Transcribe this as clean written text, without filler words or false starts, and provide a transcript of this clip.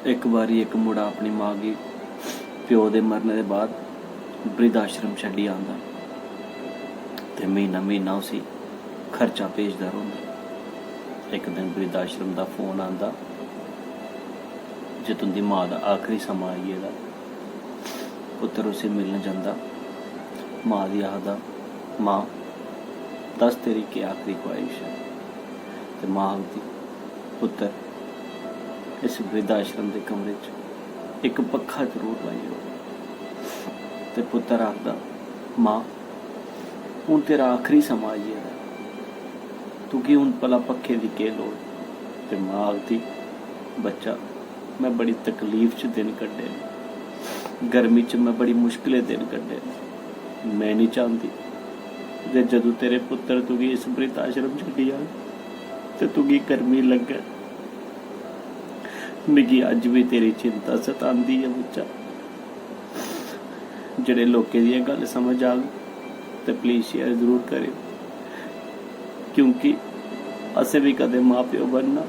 एक बारी एक मुड़ा अपनी माँ की प्यो के मरने के बाद वृद्ध आश्रम छड्डी आंदा ते महीना महीना उसी खर्चा भेजदा रौंह्दा। एक दिन वृद्ध आश्रम का फोन आंदा, जे तुंदी माँ का आखिरी समा आई गेदा। पुत्तर उसे मिलने जांदा, माँ दी आखदा, माँ दस तेरी के आखिरी ख्वाहिश है। ते माँ आखदी, पुत्तर इस वृद्ध आश्रम के कमरे च एक पक्खा जरूर लाइयो। ते पुत्तर आखदा, माँ हूँ तेरा आखिरी समा आई गेदा, तुगी हूँ भला पक्खे की केह् लोड़। ते माँ आखदी, बच्चा मैं बड़ी तकलीफ च दिन कड्ढे ने, गर्मी च मैं बड़ी मुश्किलें दिन कड्ढे ने। मैं नहीं चाहती जे जदों तेरे पुत्तर तुगी इस वृद्ध आश्रम छड्डी जान ते तुगी गर्मी लग्गे। मिगी अज भी तेरी चिंता सतांदी है बच्चा। जेड़े लोकें दी गल समझ आग ते प्लीज शेयर जरूर करियो, क्योंकि असें भी कदे मां प्यो बनना।